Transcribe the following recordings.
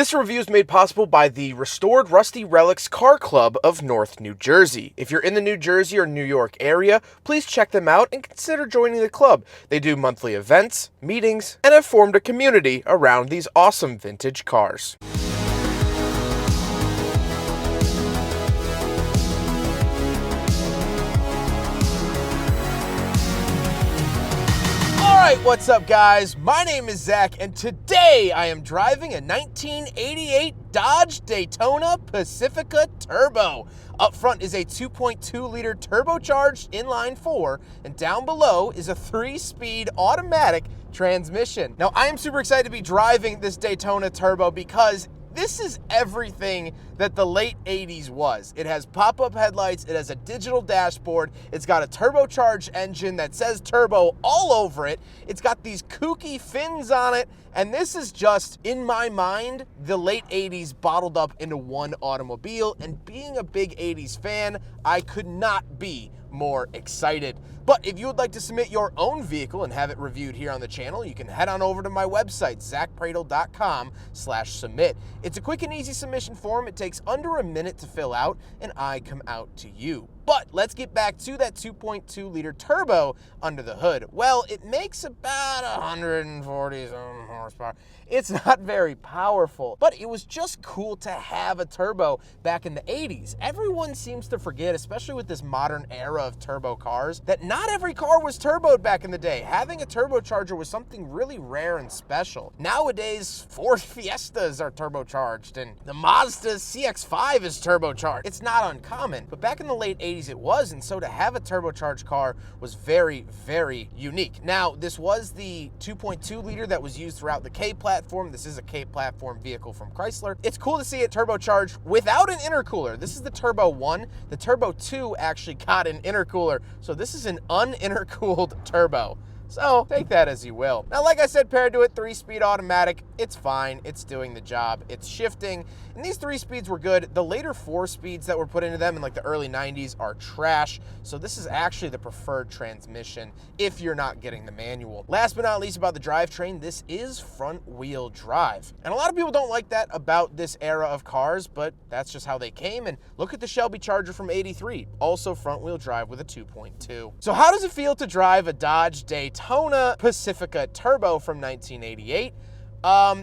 This review is made possible by the Restored Rusty Relics Car Club of North New Jersey. If you're in the New Jersey or New York area, please check them out and consider joining the club. They do monthly events, meetings, and have formed a community around these awesome vintage cars. Alright, what's up guys? My name is Zach, and today I am driving a 1988 Dodge Daytona Pacifica Turbo. Up front is a 2.2-liter turbocharged inline-4, and down below is a 3-speed automatic transmission. Now, I am super excited to be driving this Daytona Turbo because this is everything that the late 80s was. It has pop-up headlights, it has a digital dashboard, it's got a turbocharged engine that says turbo all over it, it's got these kooky fins on it, and this is just, in my mind, the late 80s bottled up into one automobile, and being a big 80s fan, I could not be more excited. But if you would like to submit your own vehicle and have it reviewed here on the channel, you can head on over to my website, zachpradel.com/submit. It's a quick and easy submission form. It takes under a minute to fill out, and I come out to you. But let's get back to that 2.2-liter turbo under the hood. Well, it makes about 140-some horsepower. It's not very powerful, but it was just cool to have a turbo back in the 80s. Everyone seems to forget, especially with this modern era of turbo cars, that not every car was turboed back in the day. Having a turbocharger was something really rare and special. Nowadays, Ford Fiestas are turbocharged, and the Mazda CX-5 is turbocharged. It's not uncommon, but back in the late 80s it was, and so to have a turbocharged car was very, very unique. Now, this was the 2.2-liter that was used throughout the K platform. This is a K platform vehicle from Chrysler. It's cool to see it turbocharged without an intercooler. This is the Turbo 1. The Turbo 2 actually got an intercooler, so this is an unintercooled turbo. So take that as you will. Now, like I said, paired to it, 3-speed automatic, it's fine. It's doing the job. It's shifting. And these 3 speeds were good. The later 4 speeds that were put into them in like the early 90s are trash. So this is actually the preferred transmission if you're not getting the manual. Last but not least about the drivetrain, this is front wheel drive. And a lot of people don't like that about this era of cars, but that's just how they came. And look at the Shelby Charger from '83, also front wheel drive with a 2.2. So how does it feel to drive a Dodge Daytona Pacifica Turbo from 1988?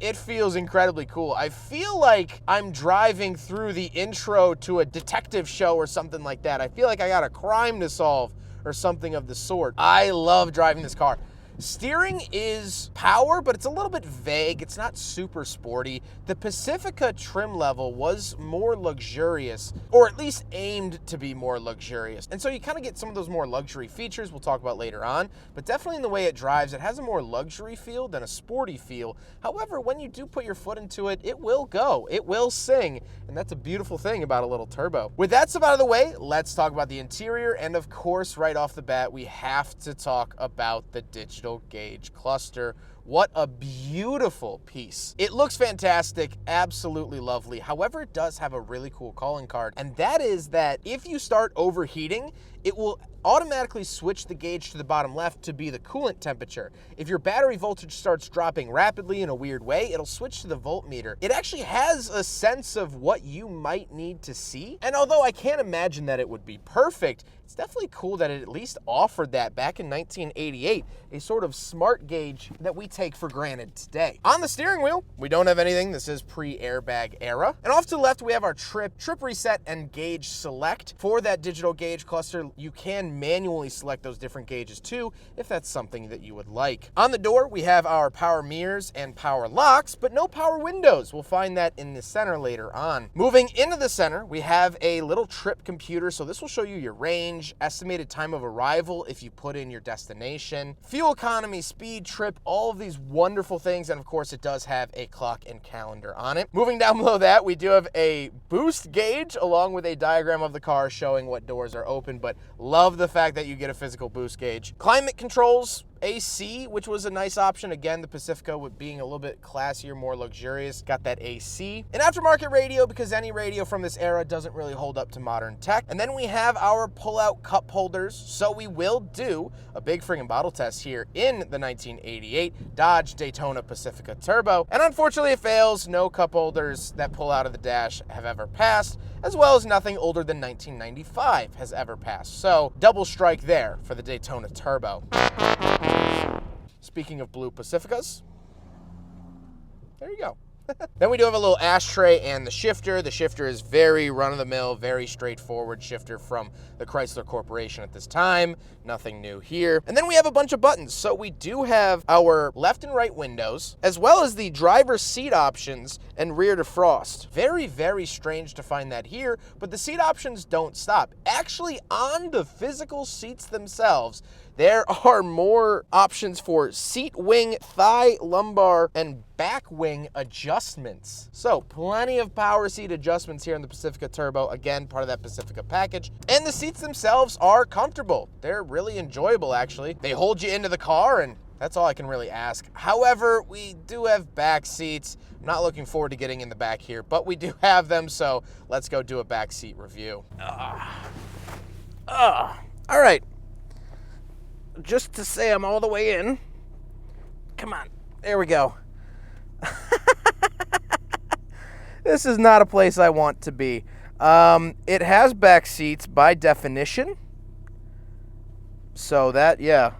It feels incredibly cool. I feel like I'm driving through the intro to a detective show or something like that. I feel like I got a crime to solve or something of the sort. I love driving this car. Steering is power, but it's a little bit vague. It's not super sporty. The Pacifica trim level was more luxurious, or at least aimed to be more luxurious. And so you kind of get some of those more luxury features we'll talk about later on, but definitely in the way it drives, it has a more luxury feel than a sporty feel. However, when you do put your foot into it, it will go. It will sing, and that's a beautiful thing about a little turbo. With that stuff out of the way, let's talk about the interior, and of course, right off the bat, we have to talk about the digital gauge cluster. What a beautiful piece. It looks fantastic, absolutely lovely. However, it does have a really cool calling card, and that is that if you start overheating, it will automatically switch the gauge to the bottom left to be the coolant temperature. If your battery voltage starts dropping rapidly in a weird way, it'll switch to the voltmeter. It actually has a sense of what you might need to see, and although I can't imagine that it would be perfect, it's definitely cool that it at least offered that back in 1988, a sort of smart gauge that we take for granted today. On the steering wheel, we don't have anything. This is pre-airbag era. And off to the left, we have our trip reset, and gauge select. For that digital gauge cluster, you can manually select those different gauges too, if that's something that you would like. On the door, we have our power mirrors and power locks, but no power windows. We'll find that in the center later on. Moving into the center, we have a little trip computer. So this will show you your range, estimated time of arrival if you put in your destination, fuel economy, speed, trip, all of these wonderful things. And of course, it does have a clock and calendar on it. Moving down below that, we do have a boost gauge along with a diagram of the car showing what doors are open, but love the fact that you get a physical boost gauge. Climate controls, AC, which was a nice option. Again, the Pacifica with being a little bit classier, more luxurious, got that AC. An aftermarket radio, because any radio from this era doesn't really hold up to modern tech. And then we have our pull-out cup holders, so we will do a big friggin' bottle test here in the 1988 Dodge Daytona Pacifica Turbo. And unfortunately it fails. No cup holders that pull out of the dash have ever passed, as well as nothing older than 1995 has ever passed. So double strike there for the Daytona Turbo. Speaking of blue Pacificas, there you go. Then we do have a little ashtray and the shifter. The shifter is very run-of-the-mill, very straightforward shifter from the Chrysler Corporation at this time. Nothing new here. And then we have a bunch of buttons. So we do have our left and right windows, as well as the driver's seat options and rear defrost. Very, very strange to find that here, but the seat options don't stop. Actually, on the physical seats themselves, there are more options for seat wing, thigh, lumbar, and back wing adjustments. So plenty of power seat adjustments here in the Pacifica Turbo. Again, part of that Pacifica package. And the seats themselves are comfortable. They're really enjoyable, actually. They hold you into the car, and that's all I can really ask. However, we do have back seats. I'm not looking forward to getting in the back here, but we do have them, so let's go do a back seat review. All right. Just to say I'm all the way in. Come on. There we go. This is not a place I want to be. It has back seats by definition. So that, yeah.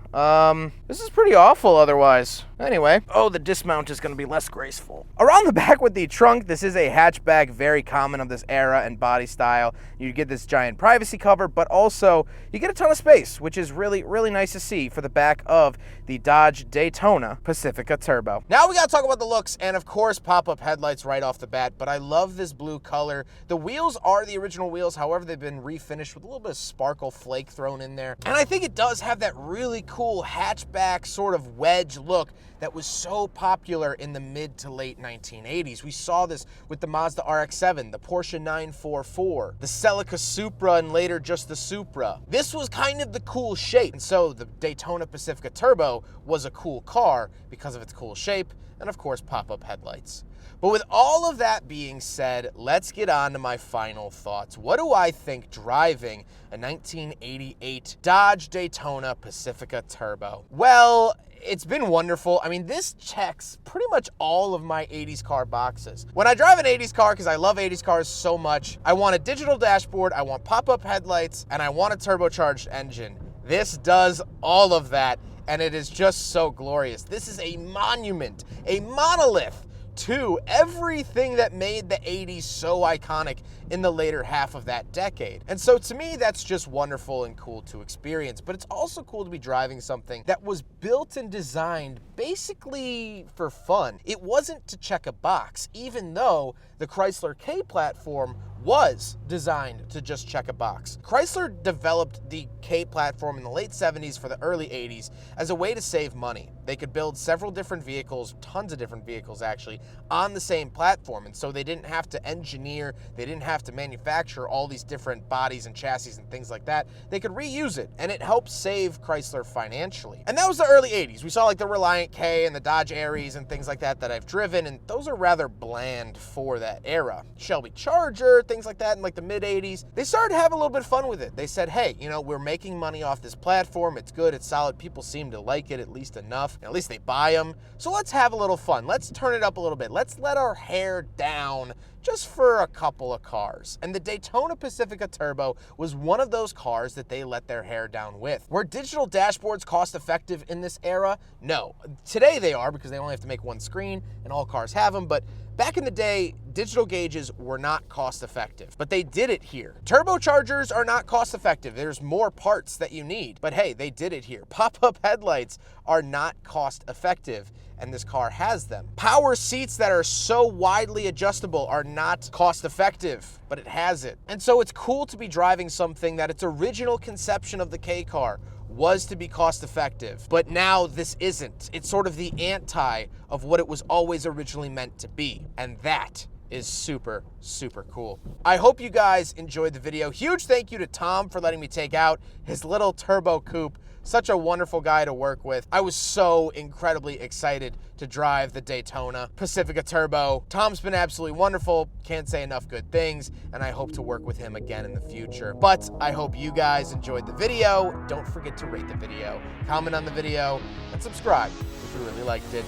This is pretty awful otherwise. Anyway, the dismount is going to be less graceful. Around the back with the trunk, this is a hatchback, very common of this era and body style. You get this giant privacy cover, but also you get a ton of space, which is really, really nice to see for the back of the Dodge Daytona Pacifica Turbo. Now we got to talk about the looks, and of course, pop-up headlights right off the bat, but I love this blue color. The wheels are the original wheels, however, they've been refinished with a little bit of sparkle flake thrown in there. And I think it does have that really cool hatchback sort of wedge look that was so popular in the mid to late 1980s. We saw this with the Mazda RX-7, the Porsche 944, the Celica Supra, and later just the Supra. This was kind of the cool shape, and so the Daytona Pacifica Turbo was a cool car because of its cool shape and, of course, pop-up headlights. But with all of that being said, let's get on to my final thoughts. What do I think driving a 1988 Dodge Daytona Pacifica Turbo? Well, it's been wonderful. I mean, this checks pretty much all of my 80s car boxes. When I drive an 80s car, because I love 80s cars so much, I want a digital dashboard, I want pop-up headlights, and I want a turbocharged engine. This does all of that, and it is just so glorious. This is a monument, a monolith to everything that made the 80s so iconic in the later half of that decade. And so to me, that's just wonderful and cool to experience. But it's also cool to be driving something that was built and designed basically for fun. It wasn't to check a box, even though the Chrysler K platform was designed to just check a box. Chrysler developed the K platform in the late 70s for the early 80s as a way to save money. They could build several different vehicles, tons of different vehicles actually, on the same platform. And so they didn't have to engineer, they didn't have to manufacture all these different bodies and chassis and things like that. They could reuse it, and it helped save Chrysler financially. And that was the early 80s. We saw like the Reliant K and the Dodge Aries and things like that I've driven, and those are rather bland for that era. Shelby Charger, things like that in like the mid 80s. They started to have a little bit of fun with it. They said, hey, you know, we're making money off this platform. It's good, it's solid. People seem to like it at least enough. At least they buy them. So let's have a little fun. Let's turn it up a little bit. Let's let our hair down just for a couple of cars. And the Daytona Pacifica Turbo was one of those cars that they let their hair down with. Were digital dashboards cost effective in this era? No. Today they are, because they only have to make one screen and all cars have them, but back in the day, digital gauges were not cost effective, but they did it here. Turbochargers are not cost effective. There's more parts that you need, but hey, they did it here. Pop-up headlights are not cost effective, and this car has them. Power seats that are so widely adjustable are not cost effective, but it has it. And so it's cool to be driving something that its original conception of the K car was to be cost effective, but now this isn't. It's sort of the anti of what it was always originally meant to be, and that is super, super cool. I hope you guys enjoyed the video. Huge thank you to Tom for letting me take out his little turbo coupe. Such a wonderful guy to work with. I was so incredibly excited to drive the Daytona Pacifica Turbo. Tom's been absolutely wonderful. Can't say enough good things, and I hope to work with him again in the future. But I hope you guys enjoyed the video. Don't forget to rate the video, comment on the video, and subscribe if you really liked it.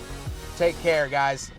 Take care, guys.